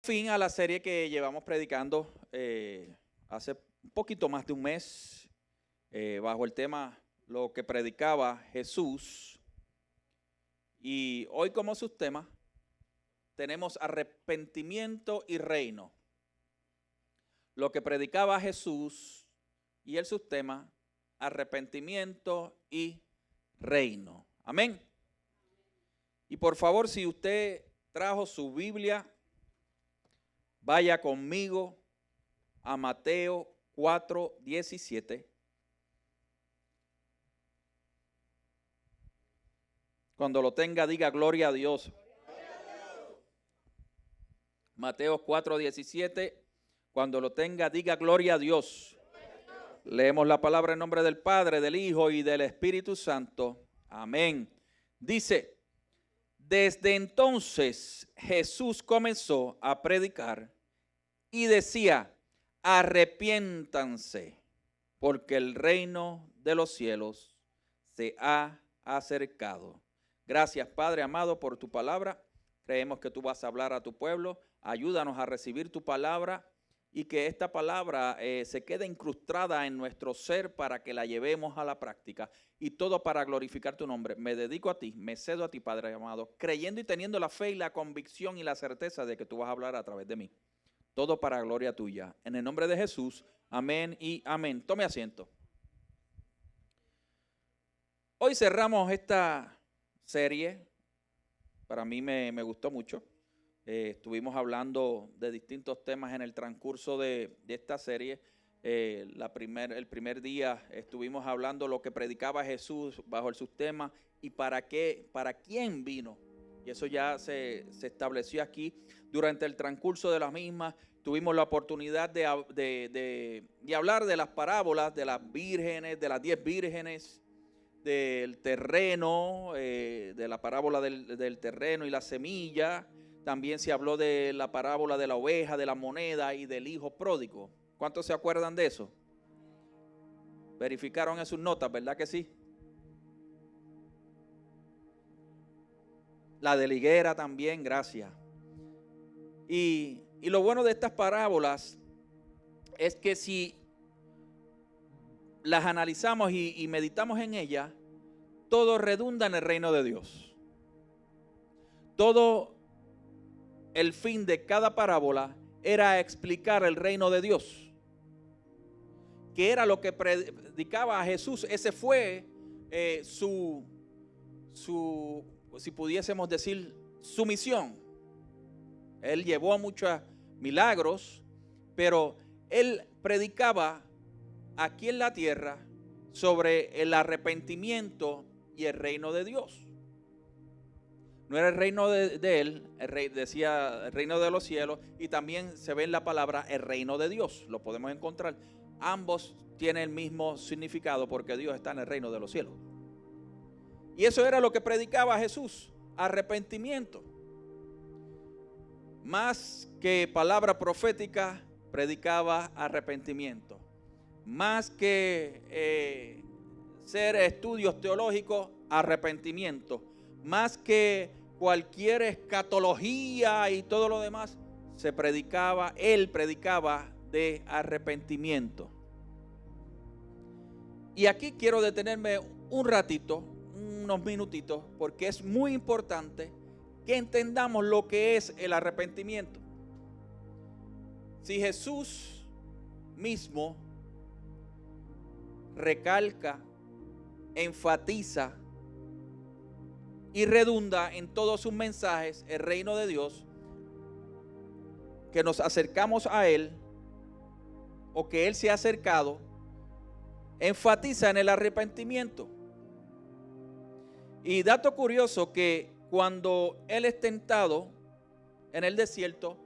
Fin a la serie que llevamos predicando hace un poquito más de un mes bajo el tema lo que predicaba Jesús, y hoy como subtema tenemos arrepentimiento y reino. Lo que predicaba Jesús y el subtema arrepentimiento y reino. Amén. Y por favor, si usted trajo su Biblia, vaya conmigo a Mateo 4:17. Cuando lo tenga, diga gloria a Dios. Mateo 4:17. Cuando lo tenga, diga gloria a Dios. Leemos la palabra en nombre del Padre, del Hijo y del Espíritu Santo. Amén. Dice: desde entonces Jesús comenzó a predicar y decía: arrepiéntanse, porque el reino de los cielos se ha acercado. Gracias, Padre amado, por tu palabra. Creemos que tú vas a hablar a tu pueblo. Ayúdanos a recibir tu palabra y que esta palabra se quede incrustada en nuestro ser para que la llevemos a la práctica. Y todo para glorificar tu nombre. Me dedico a ti, me cedo a ti, Padre amado, creyendo y teniendo la fe y la convicción y la certeza de que tú vas a hablar a través de mí. Todo para gloria tuya. En el nombre de Jesús, amén y amén. Tome asiento. Hoy cerramos esta serie. Para mí me gustó mucho. Estuvimos hablando de distintos temas en el transcurso de esta serie. El primer día estuvimos hablando lo que predicaba Jesús bajo el subtema y para quién vino. Y eso ya se estableció aquí. Durante el transcurso de la misma tuvimos la oportunidad de hablar de las parábolas de las vírgenes, de las 10 vírgenes, del terreno, de la parábola del terreno y la semilla. También se habló de la parábola de la oveja, de la moneda y del hijo pródigo. ¿Cuántos se acuerdan de eso? Verificaron en sus notas, ¿verdad que sí? La de la higuera también, gracias. Y lo bueno de estas parábolas es que si las analizamos y meditamos en ellas, todo redunda en el reino de Dios. Todo el fin de cada parábola era explicar el reino de Dios, que era lo que predicaba a Jesús. Ese fue su, si pudiésemos decir, su misión. Él llevó muchos milagros, pero él predicaba aquí en la tierra sobre el arrepentimiento y el reino de Dios. No era el reino de él, el rey decía el reino de los cielos, y también se ve en la palabra el reino de Dios, lo podemos encontrar. Ambos tienen el mismo significado porque Dios está en el reino de los cielos. Y eso era lo que predicaba Jesús, arrepentimiento. Más que palabra profética, predicaba arrepentimiento. Más que ser estudios teológicos, arrepentimiento. Más que cualquier escatología y todo lo demás, él predicaba de arrepentimiento. Y aquí quiero detenerme un ratito, unos minutitos, porque es muy importante que entendamos lo que es el arrepentimiento. Si Jesús mismo recalca, enfatiza y redunda en todos sus mensajes el reino de Dios, que nos acercamos a Él o que Él se ha acercado, enfatiza en el arrepentimiento. Y dato curioso que cuando Él es tentado en el desierto,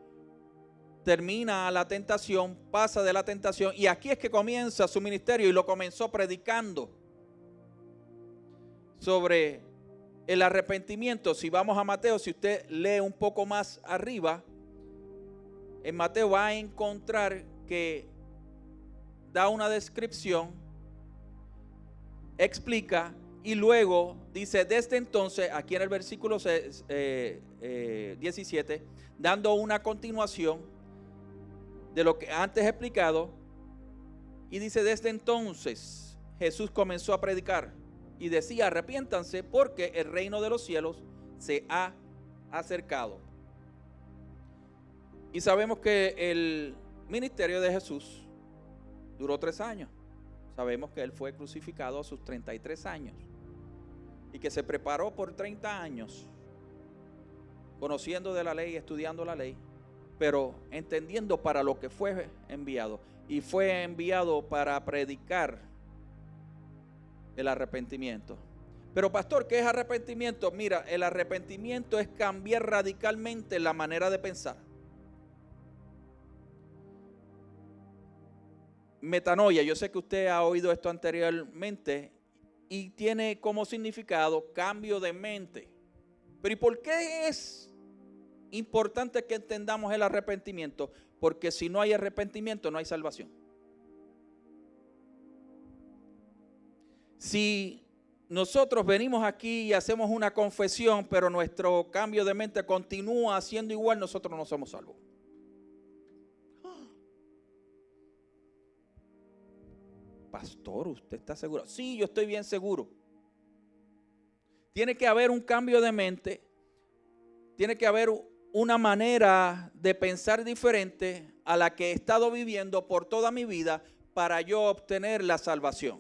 termina la tentación, pasa de la tentación, y aquí es que comienza su ministerio, y lo comenzó predicando sobre el arrepentimiento. Si vamos a Mateo, si usted lee un poco más arriba, en Mateo va a encontrar que da una descripción, explica Y luego dice, desde entonces, aquí en el versículo 17, dando una continuación de lo que antes he explicado, y dice, desde entonces Jesús comenzó a predicar y decía, arrepiéntanse porque el reino de los cielos se ha acercado. Y sabemos que el ministerio de Jesús duró 3 años. Sabemos que él fue crucificado a sus 33 años y que se preparó por 30 años conociendo de la ley, estudiando la ley, pero entendiendo para lo que fue enviado. Y fue enviado para predicar el arrepentimiento. Pero pastor, ¿qué es arrepentimiento? Mira, el arrepentimiento es cambiar radicalmente la manera de pensar. Metanoia, yo sé que usted ha oído esto anteriormente y tiene como significado cambio de mente. Pero ¿y por qué es importante que entendamos el arrepentimiento? Porque si no hay arrepentimiento no hay salvación. Si nosotros venimos aquí y hacemos una confesión, pero nuestro cambio de mente continúa siendo igual, nosotros no somos salvos. Pastor, ¿usted está seguro? Sí, yo estoy bien seguro. Tiene que haber un cambio de mente, tiene que haber una manera de pensar diferente a la que he estado viviendo por toda mi vida para yo obtener la salvación.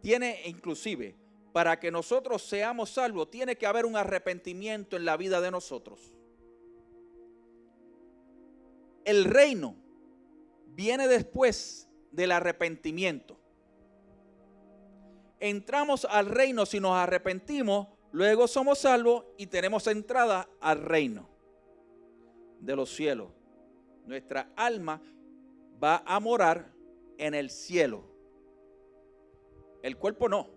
Tiene inclusive, para que nosotros seamos salvos, tiene que haber un arrepentimiento en la vida de nosotros. El reino viene después del arrepentimiento. Entramos al reino si nos arrepentimos, luego somos salvos y tenemos entrada al reino de los cielos. Nuestra alma va a morar en el cielo. El cuerpo no.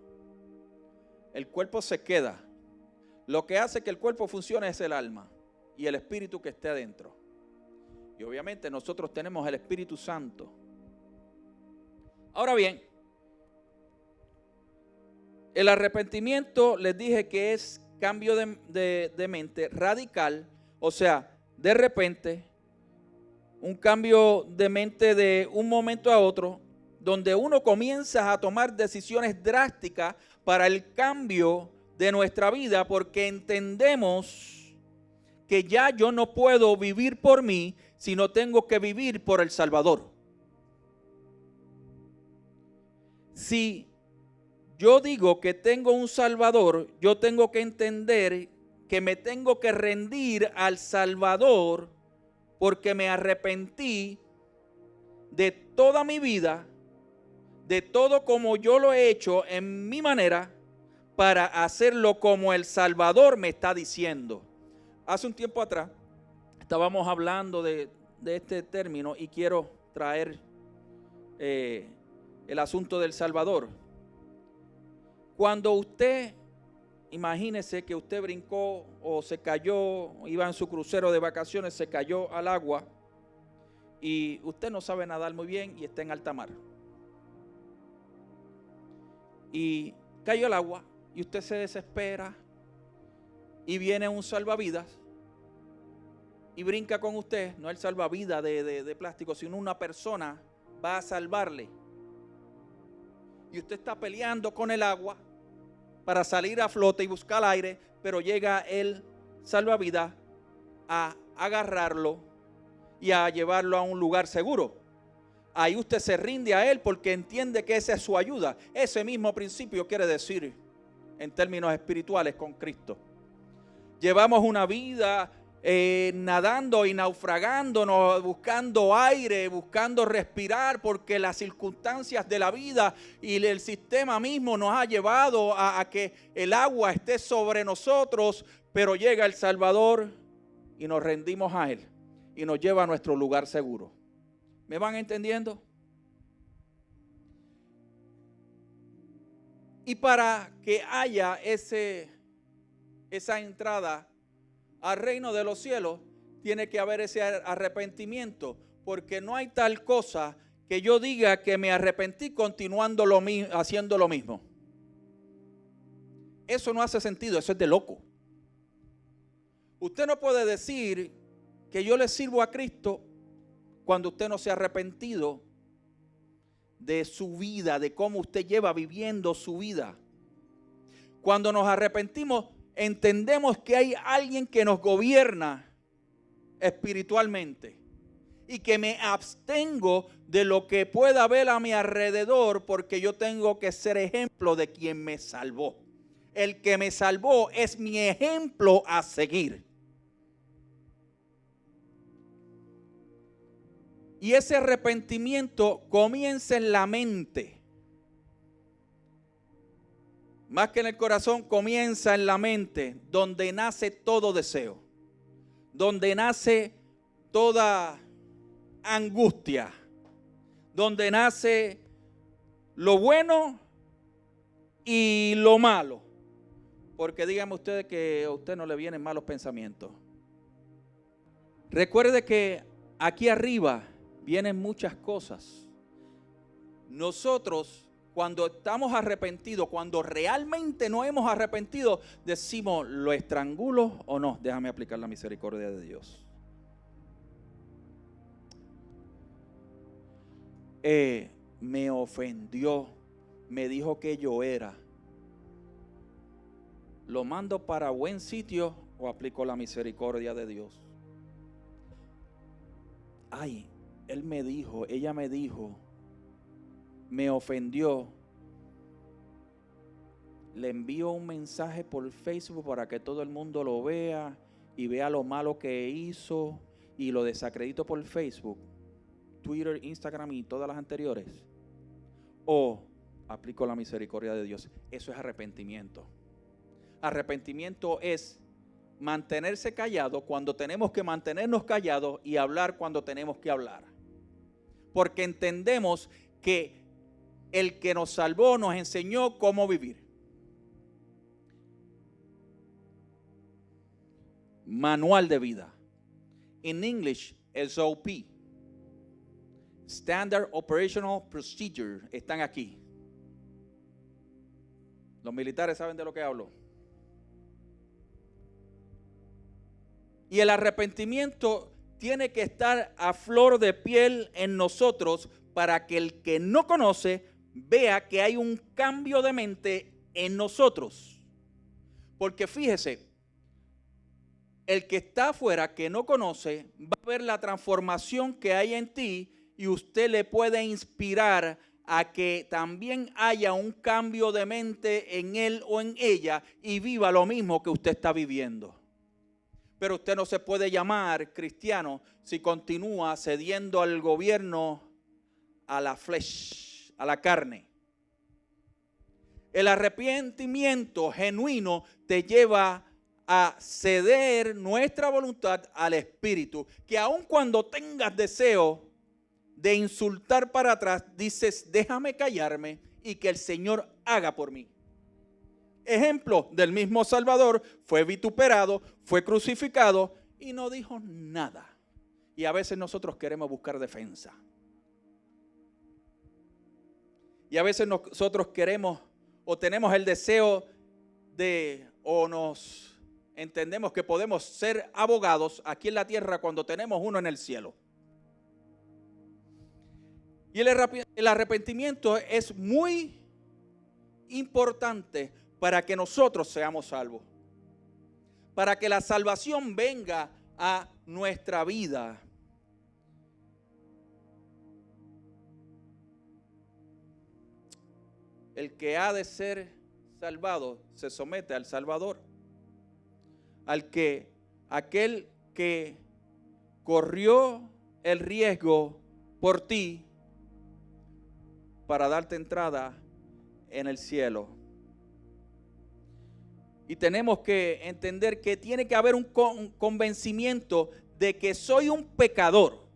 El cuerpo se queda. Lo que hace que el cuerpo funcione es el alma y el espíritu que esté adentro. Y obviamente nosotros tenemos el Espíritu Santo. Ahora bien, el arrepentimiento les dije que es cambio de mente radical, o sea, de repente, un cambio de mente de un momento a otro, donde uno comienza a tomar decisiones drásticas para el cambio de nuestra vida, porque entendemos que ya yo no puedo vivir por mí, sino tengo que vivir por el Salvador. Si yo digo que tengo un Salvador, yo tengo que entender que me tengo que rendir al Salvador porque me arrepentí de toda mi vida, de todo como yo lo he hecho en mi manera, para hacerlo como el Salvador me está diciendo. Hace un tiempo atrás estábamos hablando de este término y quiero traer el asunto del Salvador. Cuando usted, imagínese que usted brincó o se cayó, iba en su crucero de vacaciones, se cayó al agua y usted no sabe nadar muy bien y está en alta mar. Y cayó al agua y usted se desespera y viene un salvavidas y brinca con usted, no el salvavidas de plástico, sino una persona va a salvarle. Y usted está peleando con el agua para salir a flote y buscar aire, pero llega el salvavidas a agarrarlo y a llevarlo a un lugar seguro. Ahí usted se rinde a él porque entiende que esa es su ayuda. Ese mismo principio quiere decir en términos espirituales con Cristo. Llevamos una vida nadando y naufragándonos, buscando aire, buscando respirar, porque las circunstancias de la vida y el sistema mismo nos ha llevado a que el agua esté sobre nosotros, pero llega el Salvador y nos rendimos a Él y nos lleva a nuestro lugar seguro. ¿Me van entendiendo? Y para que haya esa entrada al reino de los cielos, tiene que haber ese arrepentimiento, porque no hay tal cosa que yo diga que me arrepentí continuando haciendo lo mismo. Eso no hace sentido, eso es de loco. Usted no puede decir que yo le sirvo a Cristo cuando usted no se ha arrepentido de su vida, de cómo usted lleva viviendo su vida. Cuando nos arrepentimos, entendemos que hay alguien que nos gobierna espiritualmente y que me abstengo de lo que pueda haber a mi alrededor, porque yo tengo que ser ejemplo de quien me salvó. El que me salvó es mi ejemplo a seguir. Y ese arrepentimiento comienza en la mente. Más que en el corazón, comienza en la mente, donde nace todo deseo, donde nace toda angustia, donde nace lo bueno y lo malo. Porque díganme ustedes que a usted no le vienen malos pensamientos. Recuerde que aquí arriba vienen muchas cosas. Nosotros, cuando estamos arrepentidos, cuando realmente no hemos arrepentido, decimos, ¿lo estrangulo o no? Déjame aplicar la misericordia de Dios. Me ofendió, me dijo que yo era. ¿Lo mando para buen sitio o aplico la misericordia de Dios? Ay, él me dijo, ella me dijo, me ofendió. Le envío un mensaje por Facebook para que todo el mundo lo vea y vea lo malo que hizo y lo desacredito por Facebook, Twitter, Instagram y todas las anteriores. O aplico la misericordia de Dios. Eso es arrepentimiento. Arrepentimiento es mantenerse callado cuando tenemos que mantenernos callados y hablar cuando tenemos que hablar. Porque entendemos que el que nos salvó nos enseñó cómo vivir. Manual de vida. En English, SOP. Standard Operational Procedure. Están aquí. Los militares saben de lo que hablo. Y el arrepentimiento tiene que estar a flor de piel en nosotros para que el que no conoce vea que hay un cambio de mente en nosotros. Porque fíjese, el que está afuera, que no conoce, va a ver la transformación que hay en ti y usted le puede inspirar a que también haya un cambio de mente en él o en ella y viva lo mismo que usted está viviendo. Pero usted no se puede llamar cristiano si continúa cediendo al gobierno, a la flesh, a la carne. El arrepentimiento genuino te lleva a ceder nuestra voluntad al Espíritu, que aun cuando tengas deseo de insultar para atrás, dices, déjame callarme y que el Señor haga por mí. Ejemplo del mismo Salvador, fue vituperado, fue crucificado y no dijo nada. Y a veces nosotros queremos buscar defensa. Y a veces nosotros queremos o tenemos el deseo de, o nos entendemos que podemos ser abogados aquí en la tierra cuando tenemos uno en el cielo. Y el arrepentimiento es muy importante para que nosotros seamos salvos, para que la salvación venga a nuestra vida. El que ha de ser salvado se somete al Salvador. Aquel que corrió el riesgo por ti para darte entrada en el cielo. Y tenemos que entender que tiene que haber un convencimiento de que soy un pecador.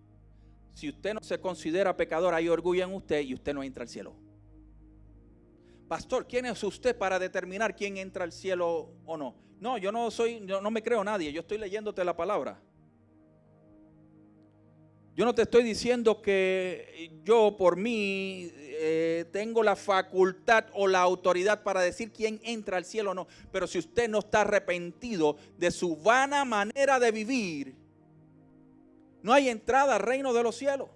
Si usted no se considera pecador, hay orgullo en usted y usted no entra al cielo. Pastor, ¿quién es usted para determinar quién entra al cielo o no? No, yo no me creo nadie, yo estoy leyéndote la palabra. Yo no te estoy diciendo que yo por mí tengo la facultad o la autoridad para decir quién entra al cielo o no. Pero si usted no está arrepentido de su vana manera de vivir, no hay entrada al reino de los cielos.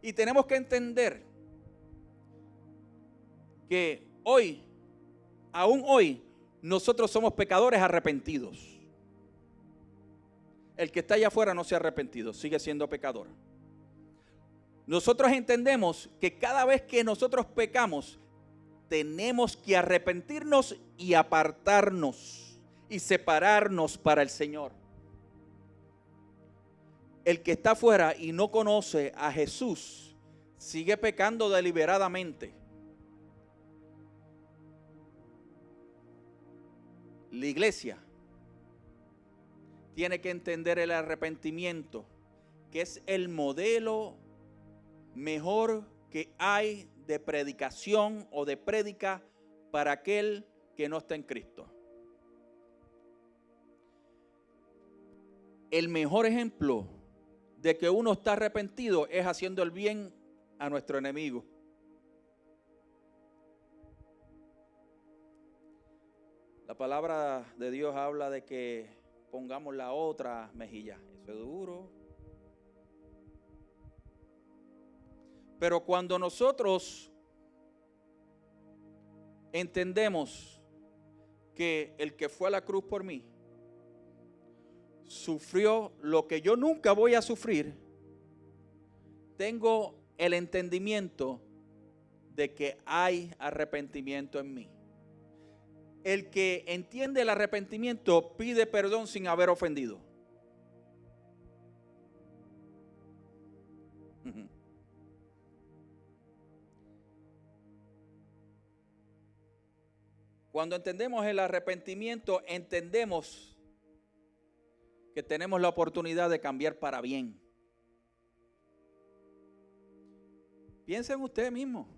Y tenemos que entender que hoy, aún hoy, nosotros somos pecadores arrepentidos. El que está allá afuera no se ha arrepentido, sigue siendo pecador. Nosotros entendemos que cada vez que nosotros pecamos, tenemos que arrepentirnos y apartarnos y separarnos para el Señor. El que está afuera y no conoce a Jesús, sigue pecando deliberadamente. La iglesia tiene que entender el arrepentimiento, que es el modelo mejor que hay de predicación o de prédica para aquel que no está en Cristo. El mejor ejemplo de que uno está arrepentido es haciendo el bien a nuestro enemigo. La palabra de Dios habla de que pongamos la otra mejilla. Eso es duro. Pero cuando nosotros entendemos que el que fue a la cruz por mí sufrió lo que yo nunca voy a sufrir, tengo el entendimiento de que hay arrepentimiento en mí. El que entiende el arrepentimiento pide perdón sin haber ofendido. Cuando entendemos el arrepentimiento, entendemos que tenemos la oportunidad de cambiar para bien. Piensa en usted mismo.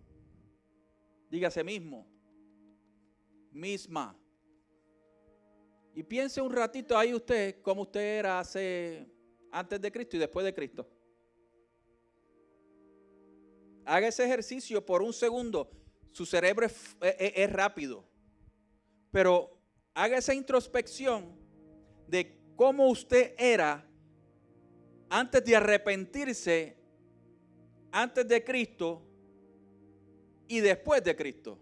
Dígase mismo. Misma. Y piense un ratito ahí usted cómo usted era antes de Cristo y después de Cristo. Haga ese ejercicio por un segundo. Su cerebro es rápido. Pero haga esa introspección de cómo usted era antes de arrepentirse, antes de Cristo y después de Cristo.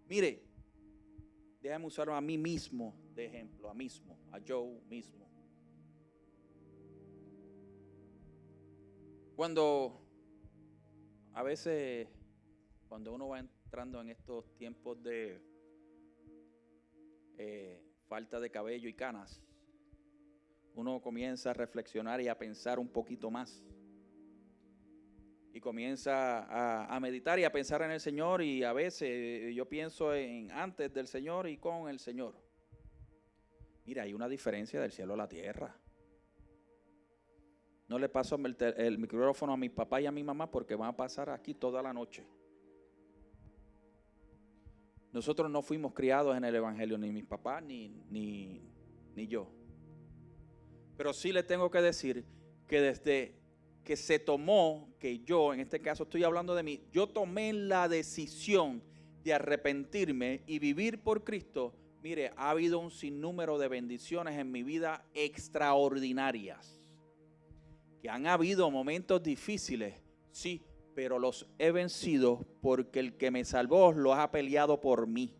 Mire, déjame usar a mí mismo de ejemplo, a yo mismo. A veces, cuando uno va entrando en estos tiempos de falta de cabello y canas, uno comienza a reflexionar y a pensar un poquito más. Y comienza a meditar y a pensar en el Señor, y a veces yo pienso en antes del Señor y con el Señor. Mira, hay una diferencia del cielo a la tierra. No le paso el micrófono a mi papá y a mi mamá porque van a pasar aquí toda la noche. Nosotros no fuimos criados en el Evangelio, ni mis papás ni yo. Pero sí le tengo que decir que desde que se tomó, que yo, en este caso estoy hablando de mí, yo tomé la decisión de arrepentirme y vivir por Cristo. Mire, ha habido un sinnúmero de bendiciones en mi vida extraordinarias. Que han habido momentos difíciles, sí, pero los he vencido porque el que me salvó los ha peleado por mí.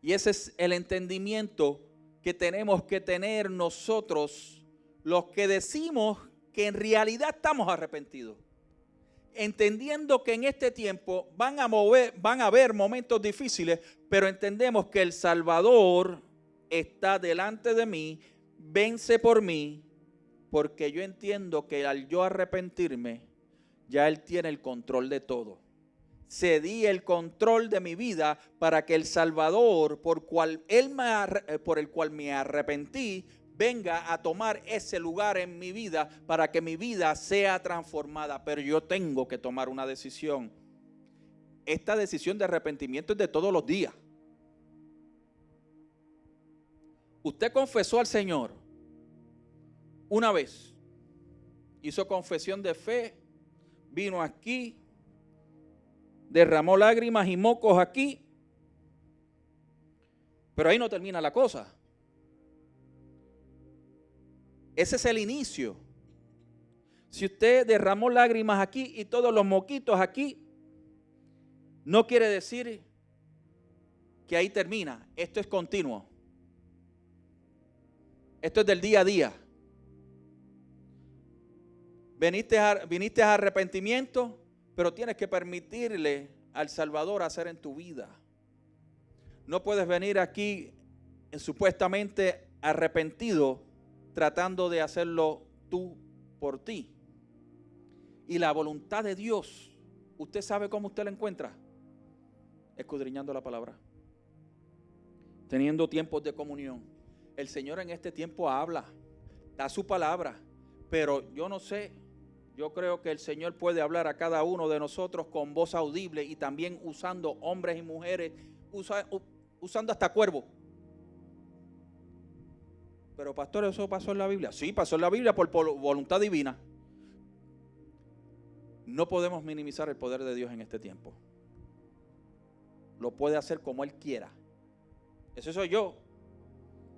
Y ese es el entendimiento que tenemos que tener nosotros, los que decimos que en realidad estamos arrepentidos, entendiendo que en este tiempo van a haber momentos difíciles, pero entendemos que el Salvador está delante de mí, vence por mí, porque yo entiendo que al yo arrepentirme, ya Él tiene el control de todo. Cedí el control de mi vida para que el Salvador, por el cual me arrepentí, venga a tomar ese lugar en mi vida para que mi vida sea transformada. Pero yo tengo que tomar una decisión. Esta decisión de arrepentimiento es de todos los días. Usted confesó al Señor una vez, hizo confesión de fe, vino aquí, derramó lágrimas y mocos aquí, pero ahí no termina la cosa. Ese es el inicio. Si usted derramó lágrimas aquí y todos los moquitos aquí, no quiere decir que ahí termina. Esto es continuo. Esto es del día a día. Viniste a arrepentimiento, pero tienes que permitirle al Salvador hacer en tu vida. No puedes venir aquí supuestamente arrepentido tratando de hacerlo tú por ti. Y la voluntad de Dios, ¿usted sabe cómo usted la encuentra? Escudriñando la palabra, teniendo tiempos de comunión. El Señor en este tiempo habla, da su palabra, pero yo no sé, yo creo que el Señor puede hablar a cada uno de nosotros con voz audible y también usando hombres y mujeres, usando hasta cuervos. Pero pastor, ¿eso pasó en la Biblia? Sí, pasó en la Biblia por voluntad divina. No podemos minimizar el poder de Dios en este tiempo. Lo puede hacer como Él quiera. Eso soy yo.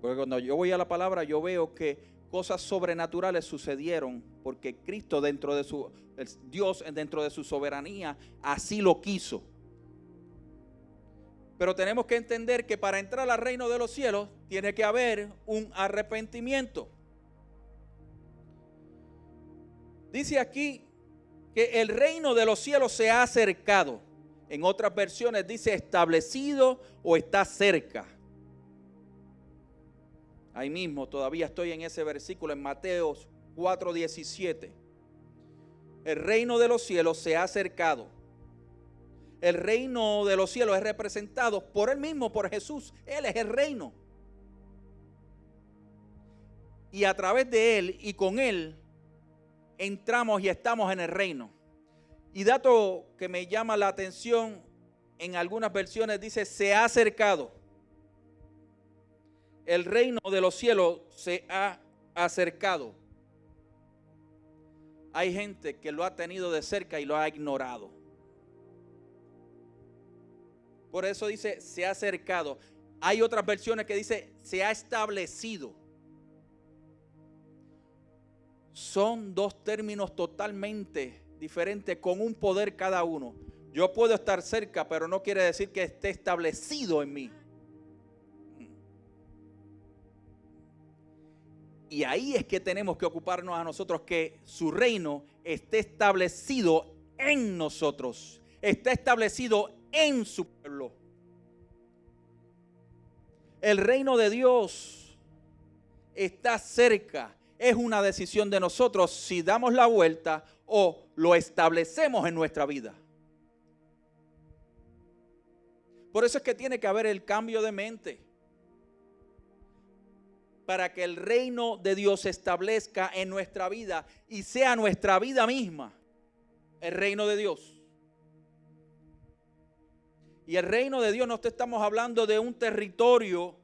Porque cuando yo voy a la palabra, yo veo que cosas sobrenaturales sucedieron porque Cristo Dios dentro de su soberanía así lo quiso. Pero tenemos que entender que para entrar al reino de los cielos tiene que haber un arrepentimiento. Dice aquí que el reino de los cielos se ha acercado. En otras versiones dice establecido o está cerca. Ahí mismo todavía estoy en ese versículo en Mateo 4:17. El reino de los cielos se ha acercado. El reino de los cielos es representado por Él mismo, por Jesús. Él es el reino. Y a través de Él y con Él entramos y estamos en el reino. Y dato que me llama la atención, en algunas versiones dice se ha acercado. El reino de los cielos se ha acercado. Hay gente que lo ha tenido de cerca y lo ha ignorado. Por eso dice se ha acercado. Hay otras versiones que dice se ha establecido. Son dos términos totalmente diferentes con un poder cada uno. Yo puedo estar cerca, pero no quiere decir que esté establecido en mí. Y ahí es que tenemos que ocuparnos a nosotros, que su reino esté establecido en nosotros, está establecido en su pueblo. El reino de Dios está cerca. Es una decisión de nosotros si damos la vuelta o lo establecemos en nuestra vida. Por eso es que tiene que haber el cambio de mente. Para que el reino de Dios se establezca en nuestra vida y sea nuestra vida misma, el reino de Dios. Y el reino de Dios no te estamos hablando de un territorio,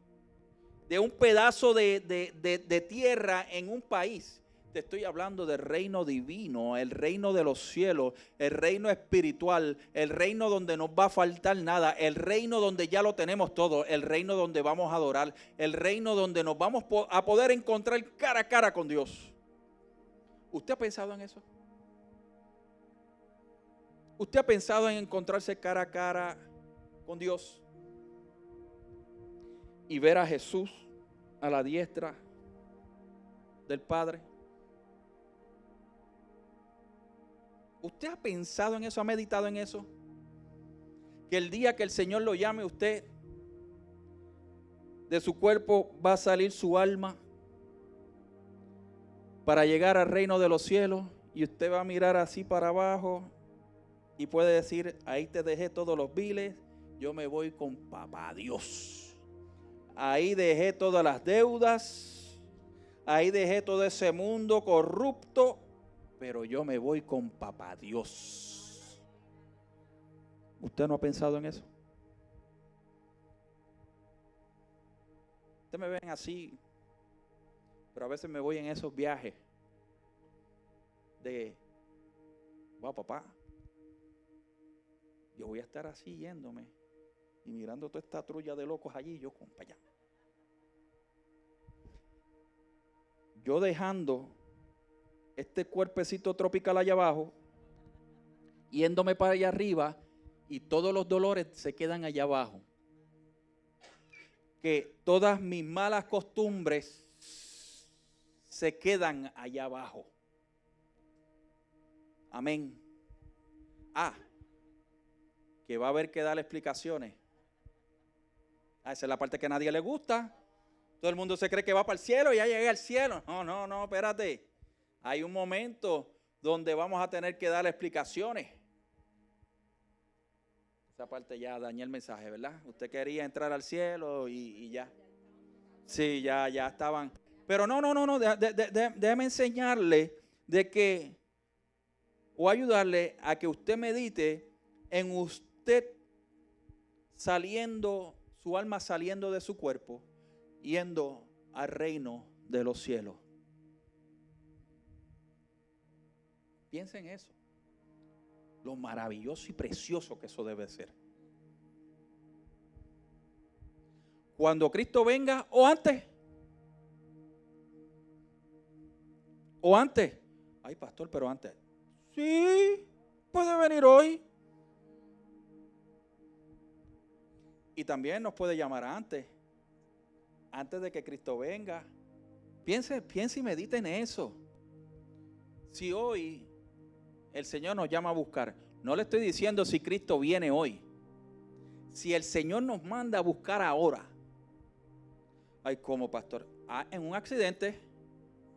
de un pedazo de tierra en un país. Te estoy hablando del reino divino, el reino de los cielos, el reino espiritual, el reino donde no va a faltar nada, el reino donde ya lo tenemos todo, el reino donde vamos a adorar, el reino donde nos vamos a poder encontrar cara a cara con Dios. ¿Usted ha pensado en eso? ¿Usted ha pensado en encontrarse cara a cara con Dios y ver a Jesús a la diestra del Padre? ¿Usted ha pensado en eso? ¿Ha meditado en eso? Que el día que el Señor lo llame a usted, de su cuerpo va a salir su alma para llegar al reino de los cielos, y usted va a mirar así para abajo y puede decir: ahí te dejé todos los biles, yo me voy con papá Dios. Ahí dejé todas las deudas, ahí dejé todo ese mundo corrupto, pero yo me voy con papá Dios. ¿Usted no ha pensado en eso? Ustedes me ven así, pero a veces me voy en esos viajes de, wow, papá, yo voy a estar así yéndome y mirando toda esta trulla de locos allí, yo con para allá. Yo dejando este cuerpecito tropical allá abajo, yéndome para allá arriba, y todos los dolores se quedan allá abajo. Que todas mis malas costumbres se quedan allá abajo. Amén. Que va a haber que dar explicaciones. Esa es la parte que a nadie le gusta. Todo el mundo se cree que va para el cielo y ya llegué al cielo. No, espérate. Hay un momento donde vamos a tener que dar explicaciones. Esa parte ya dañé el mensaje, ¿verdad? Usted quería entrar al cielo y ya. Sí, ya estaban. Pero no. Déjeme enseñarle de que, o ayudarle a que usted medite en usted saliendo, su alma saliendo de su cuerpo, yendo al reino de los cielos. Piensa en eso. Lo maravilloso y precioso que eso debe ser. Cuando Cristo venga o antes. O antes. Ay, pastor, pero antes. Sí, puede venir hoy. Y también nos puede llamar antes. Antes de que Cristo venga. Piense y medite en eso. Si hoy el Señor nos llama a buscar, no le estoy diciendo si Cristo viene hoy. Si el Señor nos manda a buscar ahora. Ay, ¿cómo, pastor? En un accidente.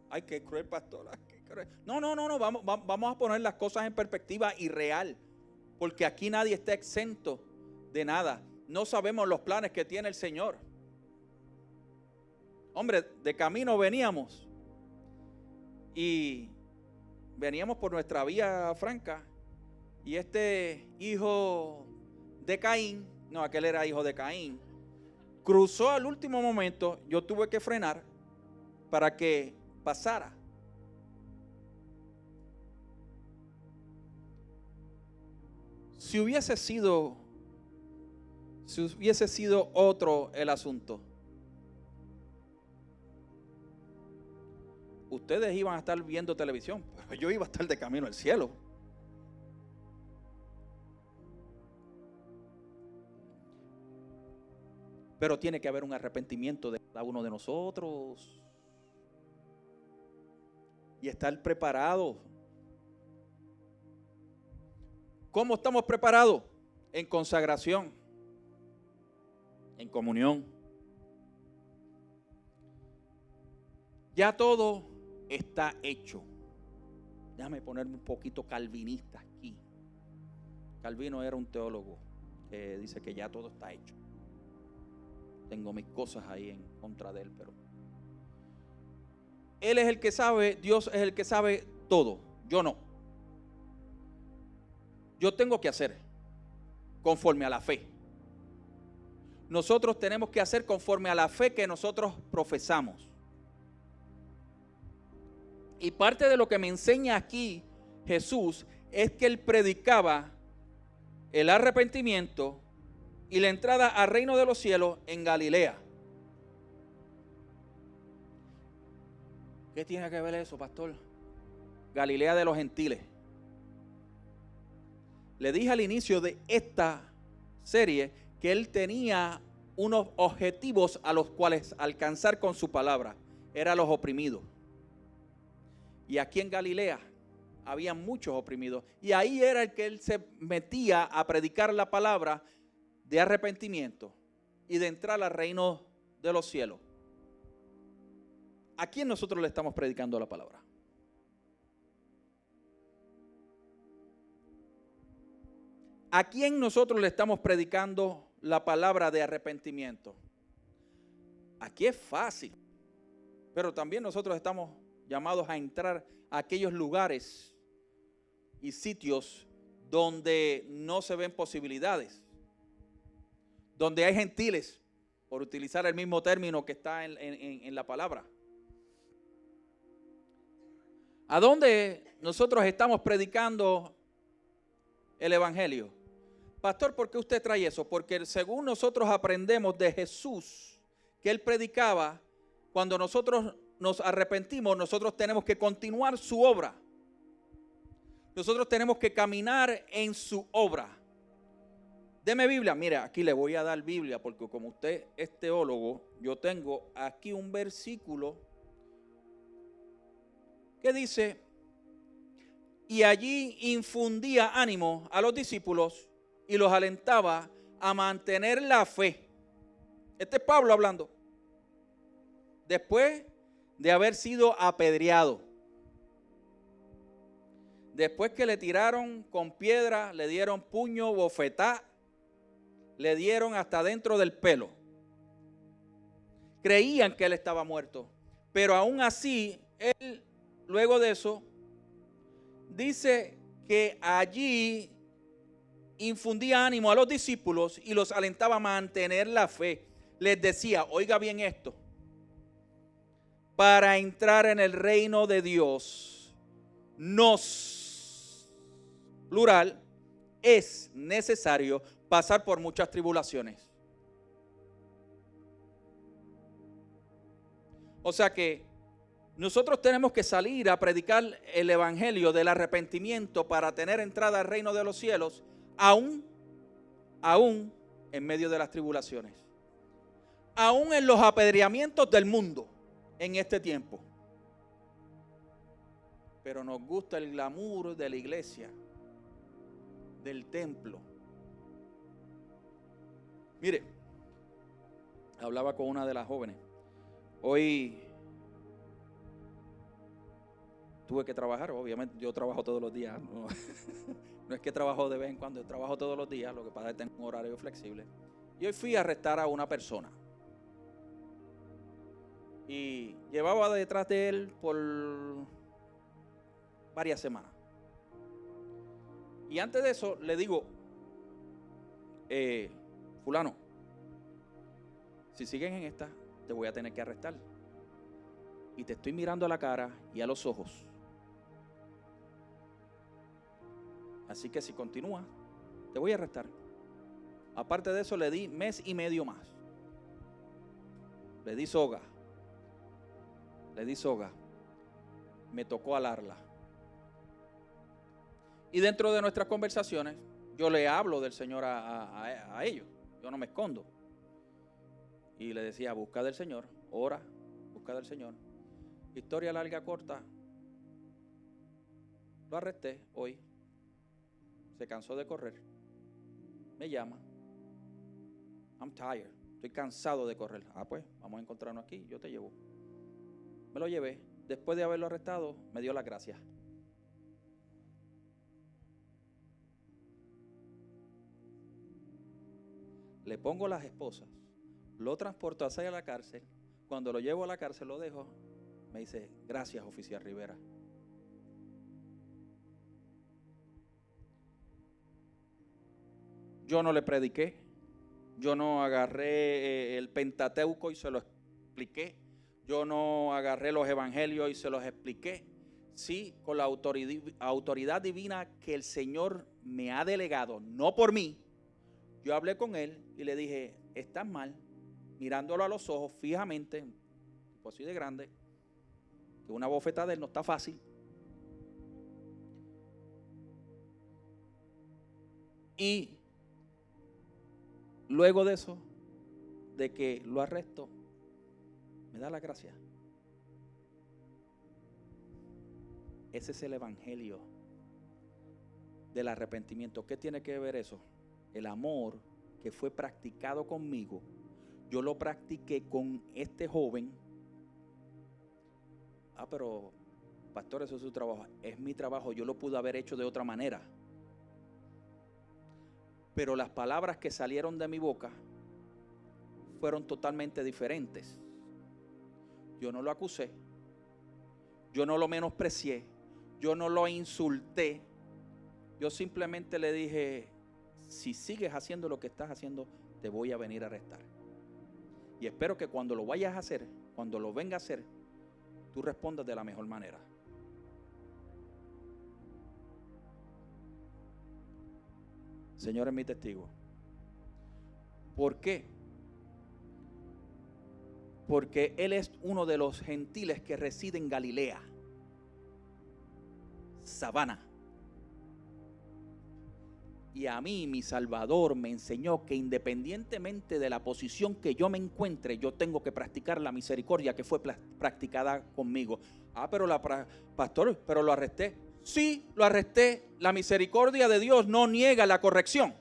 Ay, qué cruel, pastor. Ay, qué cruel. No. Vamos a poner las cosas en perspectiva y real. Porque aquí nadie está exento de nada. No sabemos los planes que tiene el Señor. Hombre, de camino veníamos. Y veníamos por nuestra vía franca. Y este hijo de Caín, no, aquel era hijo de Caín, cruzó al último momento. Yo tuve que frenar para que pasara. Si hubiese sido otro el asunto, ustedes iban a estar viendo televisión, pero yo iba a estar de camino al cielo. Pero tiene que haber un arrepentimiento de cada uno de nosotros. Y estar preparados. ¿Cómo estamos preparados? En consagración. En comunión. Ya todo está hecho. Déjame ponerme un poquito calvinista aquí. Calvino era un teólogo que dice que ya todo está hecho. Tengo mis cosas ahí en contra de él, pero él es el que sabe, Dios es el que sabe todo, yo no. Yo tengo que hacer conforme a la fe. Nosotros tenemos que hacer conforme a la fe que nosotros profesamos. Y parte de lo que me enseña aquí Jesús es que él predicaba el arrepentimiento y la entrada al reino de los cielos en Galilea. ¿Qué tiene que ver eso, pastor? Galilea de los gentiles. Le dije al inicio de esta serie que él tenía unos objetivos a los cuales alcanzar con su palabra. Eran los oprimidos. Y aquí en Galilea había muchos oprimidos. Y ahí era el que él se metía a predicar la palabra de arrepentimiento y de entrar al reino de los cielos. ¿A quién nosotros le estamos predicando la palabra? ¿A quién nosotros le estamos predicando la palabra de arrepentimiento? Aquí es fácil, pero también nosotros estamos llamados a entrar a aquellos lugares y sitios donde no se ven posibilidades, donde hay gentiles, por utilizar el mismo término que está en la palabra. ¿A dónde nosotros estamos predicando el evangelio? Pastor, ¿por qué usted trae eso? Porque según nosotros aprendemos de Jesús, que él predicaba, cuando nosotros nos arrepentimos, nosotros tenemos que continuar su obra. Nosotros tenemos que caminar en su obra. Deme Biblia. Mire, aquí le voy a dar Biblia, porque como usted es teólogo, yo tengo aquí un versículo que dice: y allí infundía ánimo a los discípulos y los alentaba a mantener la fe. Este es Pablo hablando. Después de haber sido apedreado. Después que le tiraron con piedra, le dieron puño, bofetá, le dieron hasta dentro del pelo. Creían que él estaba muerto. Pero aún así, él, luego de eso, dice que allí infundía ánimo a los discípulos y los alentaba a mantener la fe. Les decía, oiga bien esto, para entrar en el reino de Dios, plural, es necesario pasar por muchas tribulaciones. O sea que nosotros tenemos que salir a predicar el evangelio del arrepentimiento para tener entrada al reino de los cielos, aún en medio de las tribulaciones, aún en los apedreamientos del mundo en este tiempo. Pero nos gusta el glamour de la iglesia, del templo. Mire, hablaba con una de las jóvenes. Hoy tuve que trabajar, obviamente yo trabajo todos los días, no es que trabajo de vez en cuando, yo trabajo todos los días, lo que pasa es que tengo un horario flexible. Y hoy fui a arrestar a una persona. Y llevaba detrás de él por varias semanas. Y antes de eso le digo, fulano, si sigues en esta, te voy a tener que arrestar. Y te estoy mirando a la cara y a los ojos. Así que si continúas, te voy a arrestar. Aparte de eso, le di 1.5 meses más. Le di soga. Me tocó alarla. Y dentro de nuestras conversaciones, yo le hablo del Señor a ellos. Yo no me escondo. Y le decía, busca del Señor, ora, busca del Señor. Historia larga, corta. Lo arresté hoy. Se cansó de correr. Me llama. I'm tired. Estoy cansado de correr. Pues, vamos a encontrarnos aquí. Yo te llevo. Me lo llevé. Después de haberlo arrestado, me dio las gracias. Le pongo las esposas. Lo transporto hacia la cárcel. Cuando lo llevo a la cárcel, lo dejo. Me dice, gracias, oficial Rivera. Yo no le prediqué. Yo no agarré el Pentateuco y se lo expliqué. Yo no agarré los evangelios y se los expliqué. Sí, con la autoridad divina que el Señor me ha delegado, no por mí. Yo hablé con él y le dije, estás mal, mirándolo a los ojos fijamente, tipo así de grande, que una bofetada de él no está fácil. Y luego de eso, de que lo arresto, me da la gracia. Ese es el evangelio del arrepentimiento. ¿Qué tiene que ver eso? El amor que fue practicado conmigo, yo lo practiqué con este joven. Pero pastor, eso es su trabajo. Es mi trabajo, yo lo pude haber hecho de otra manera. Pero las palabras que salieron de mi boca fueron totalmente diferentes. Yo no lo acusé, yo no lo menosprecié, yo no lo insulté. Yo simplemente le dije, si sigues haciendo lo que estás haciendo, te voy a venir a arrestar. Y espero que cuando lo vayas a hacer, cuando lo venga a hacer, tú respondas de la mejor manera. Señor es mi testigo. ¿Por qué? Porque Él es uno de los gentiles que reside en Galilea, Sabana. Y a mí, mi Salvador me enseñó que independientemente de la posición que yo me encuentre, yo tengo que practicar la misericordia que fue practicada conmigo. Pero pastor, pero lo arresté. Sí, lo arresté. La misericordia de Dios no niega la corrección.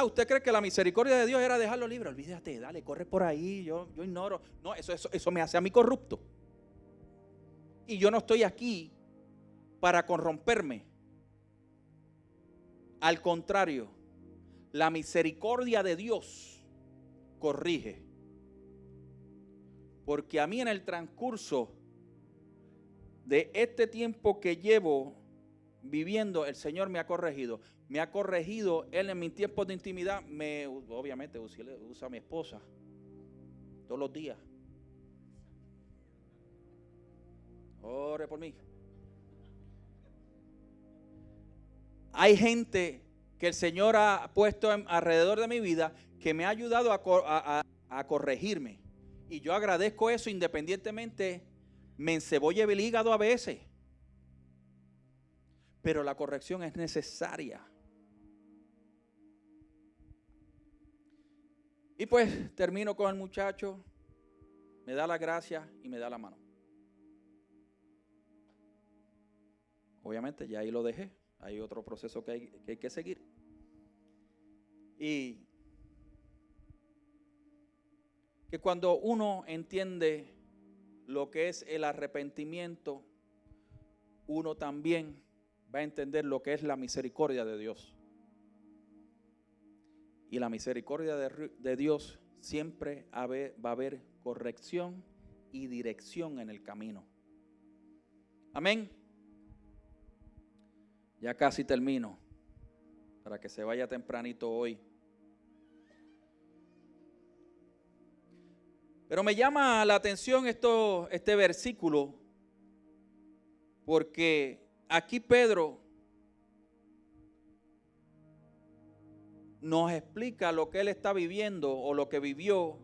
¿Usted cree que la misericordia de Dios era dejarlo libre? Olvídate, dale, corre por ahí, yo ignoro. No, eso me hace a mí corrupto. Y yo no estoy aquí para corromperme. Al contrario, la misericordia de Dios corrige. Porque a mí en el transcurso de este tiempo que llevo viviendo, el Señor me ha corregido. Me ha corregido Él en mis tiempos de intimidad. Obviamente usa a mi esposa todos los días. Ore por mí. Hay gente que el Señor ha puesto alrededor de mi vida que me ha ayudado a corregirme. Y yo agradezco eso independientemente. Me encebolla el hígado a veces. Pero la corrección es necesaria. Y pues termino con el muchacho. Me da las gracias y me da la mano. Obviamente ya ahí lo dejé. Hay otro proceso que hay que seguir. Y que cuando uno entiende lo que es el arrepentimiento, uno también va a entender lo que es la misericordia de Dios. Y la misericordia de Dios siempre va a haber corrección y dirección en el camino. Amén. Ya casi termino, para que se vaya tempranito hoy. Pero me llama la atención este versículo, porque aquí Pedro nos explica lo que él está viviendo o lo que vivió,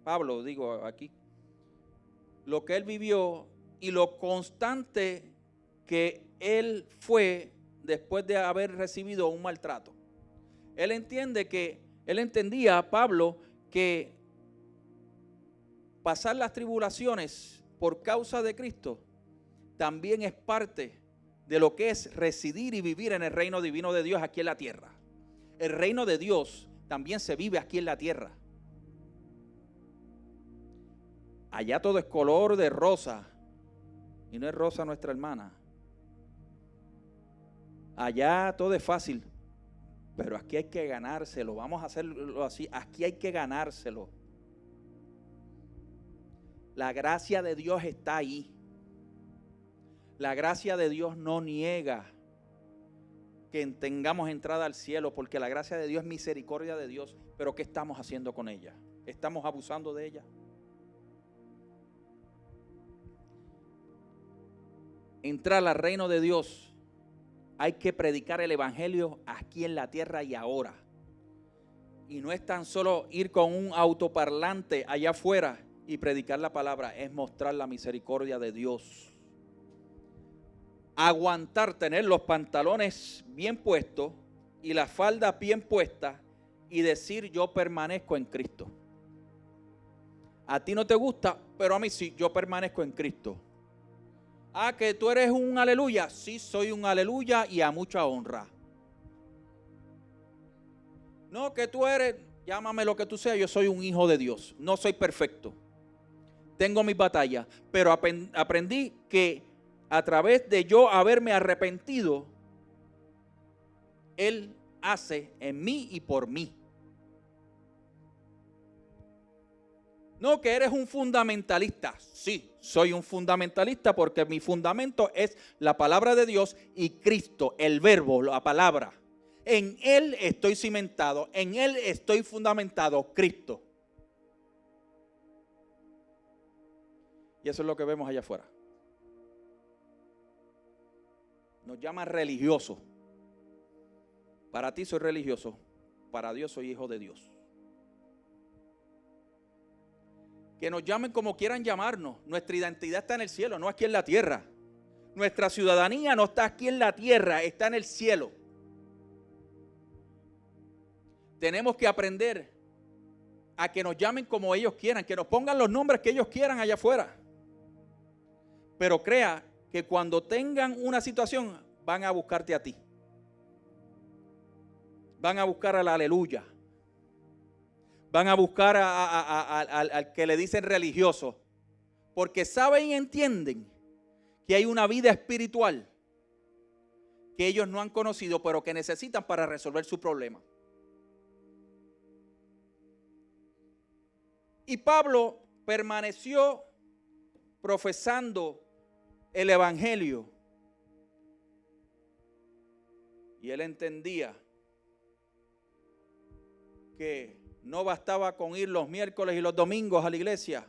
Pablo, digo aquí, lo que él vivió y lo constante que él fue después de haber recibido un maltrato. Él entendía, Pablo, que pasar las tribulaciones por causa de Cristo también es parte de lo que es residir y vivir en el reino divino de Dios aquí en la tierra. El reino de Dios también se vive aquí en la tierra. Allá todo es color de rosa y no es rosa nuestra hermana. Allá todo es fácil, pero aquí hay que ganárselo. Vamos a hacerlo así, aquí hay que ganárselo. La gracia de Dios está ahí. La gracia de Dios no niega que tengamos entrada al cielo, porque la gracia de Dios es misericordia de Dios. Pero ¿qué estamos haciendo con ella? ¿Estamos abusando de ella? Entrar al reino de Dios, hay que predicar el evangelio aquí en la tierra y ahora. Y no es tan solo ir con un autoparlante allá afuera y predicar la palabra, es mostrar la misericordia de Dios. Aguantar, tener los pantalones bien puestos y la falda bien puesta y decir: yo permanezco en Cristo. A ti no te gusta, pero a mí sí, yo permanezco en Cristo. Que tú eres un aleluya. Sí, soy un aleluya y a mucha honra. No, que tú eres, llámame lo que tú seas, yo soy un hijo de Dios. No soy perfecto. Tengo mis batallas, pero aprendí que a través de yo haberme arrepentido, Él hace en mí y por mí. No, que eres un fundamentalista. Sí, soy un fundamentalista porque mi fundamento es la palabra de Dios y Cristo, el verbo, la palabra. En Él estoy cimentado, en Él estoy fundamentado, Cristo. Y eso es lo que vemos allá afuera. Nos llaman religiosos. Para ti soy religioso, para Dios soy hijo de Dios. Que nos llamen como quieran llamarnos, nuestra identidad está en el cielo, no aquí en la tierra. Nuestra ciudadanía no está aquí en la tierra, está en el cielo. Tenemos que aprender a que nos llamen como ellos quieran, que nos pongan los nombres que ellos quieran allá afuera. Pero crea que cuando tengan una situación, van a buscarte a ti. Van a buscar al aleluya. Van a buscar al que le dicen religioso. Porque saben y entienden que hay una vida espiritual que ellos no han conocido, pero que necesitan para resolver su problema. Y Pablo permaneció profesando el evangelio. Y él entendía que no bastaba con ir los miércoles y los domingos a la iglesia.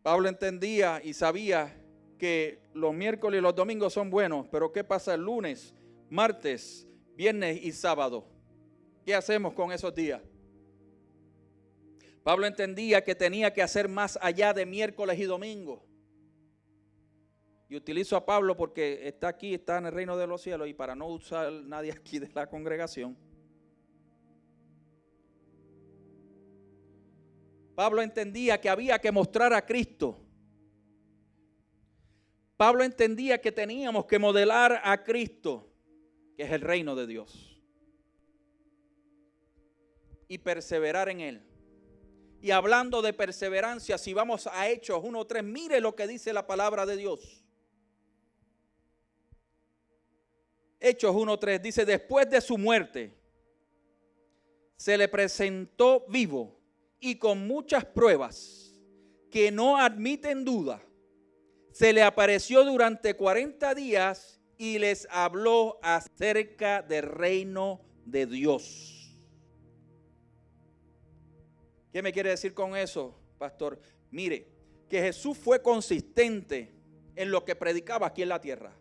Pablo entendía y sabía que los miércoles y los domingos son buenos, pero ¿qué pasa el lunes, martes, viernes y sábado? ¿Qué hacemos con esos días? Pablo entendía que tenía que hacer más allá de miércoles y domingos. Y utilizo a Pablo porque está aquí, está en el reino de los cielos, y para no usar nadie aquí de la congregación. Pablo entendía que había que mostrar a Cristo. Pablo entendía que teníamos que modelar a Cristo, que es el reino de Dios, y perseverar en Él. Y hablando de perseverancia, si vamos a Hechos 1:3, mire lo que dice la palabra de Dios. Hechos 1:3 dice: después de su muerte, se le presentó vivo y con muchas pruebas que no admiten duda. Se le apareció durante 40 días y les habló acerca del reino de Dios. ¿Qué me quiere decir con eso, pastor? Mire, que Jesús fue consistente en lo que predicaba aquí en la tierra.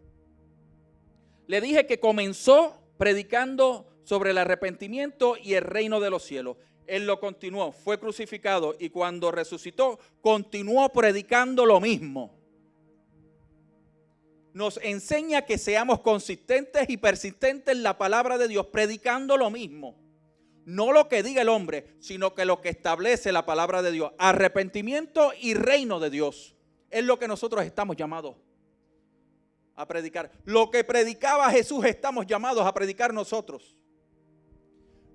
Le dije que comenzó predicando sobre el arrepentimiento y el reino de los cielos. Él lo continuó, fue crucificado y cuando resucitó, continuó predicando lo mismo. Nos enseña que seamos consistentes y persistentes en la palabra de Dios, predicando lo mismo. No lo que diga el hombre, sino que lo que establece la palabra de Dios. Arrepentimiento y reino de Dios. Es lo que nosotros estamos llamados a predicar. Lo que predicaba Jesús estamos llamados a predicar nosotros.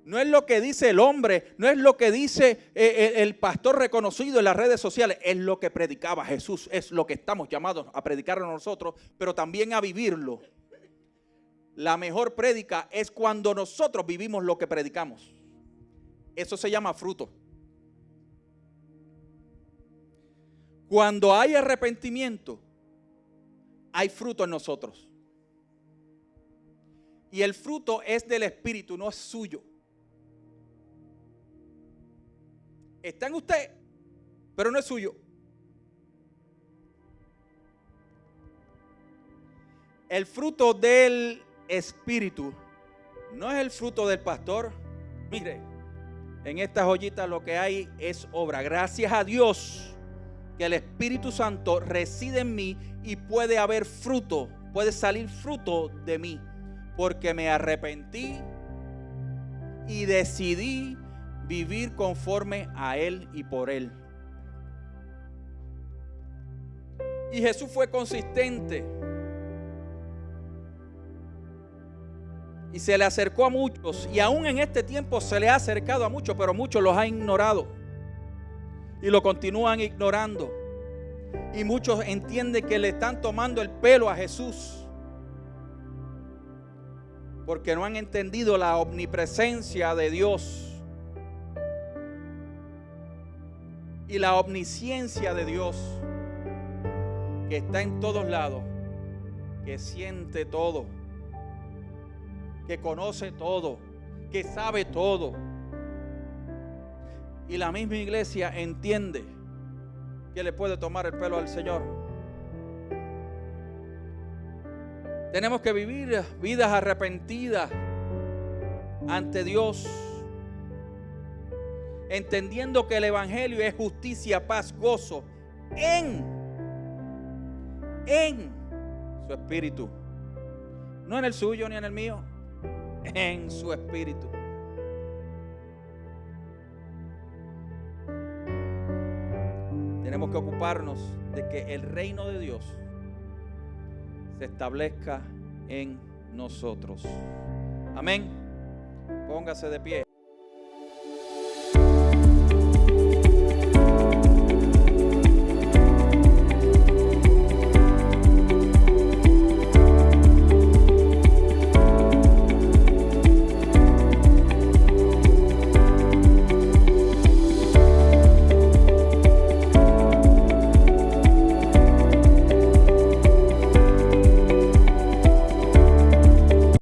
No es lo que dice el hombre, no es lo que dice el pastor reconocido en las redes sociales, es lo que predicaba Jesús, es lo que estamos llamados a predicar nosotros, pero también a vivirlo. La mejor prédica es cuando nosotros vivimos lo que predicamos. Eso se llama fruto. Cuando hay arrepentimiento, hay fruto en nosotros. Y el fruto es del Espíritu, no es suyo. Está en usted, pero no es suyo. El fruto del Espíritu no es el fruto del pastor. Mire, en esta joyita lo que hay es obra. Gracias a Dios que el Espíritu Santo reside en mí y puede haber fruto, puede salir fruto de mí, porque me arrepentí y decidí vivir conforme a Él y por Él. Y Jesús fue consistente y se le acercó a muchos, y aún en este tiempo se le ha acercado a muchos, pero muchos los han ignorado y lo continúan ignorando. Y muchos entienden que le están tomando el pelo a Jesús porque no han entendido la omnipresencia de Dios y la omnisciencia de Dios, que está en todos lados, que siente todo, que conoce todo, que sabe todo. Y la misma iglesia entiende que le puede tomar el pelo al Señor. Tenemos que vivir vidas arrepentidas ante Dios, entendiendo que el evangelio es justicia, paz, gozo en su espíritu, no en el suyo ni en el mío, en su espíritu. Tenemos que ocuparnos de que el reino de Dios se establezca en nosotros. Amén. Póngase de pie.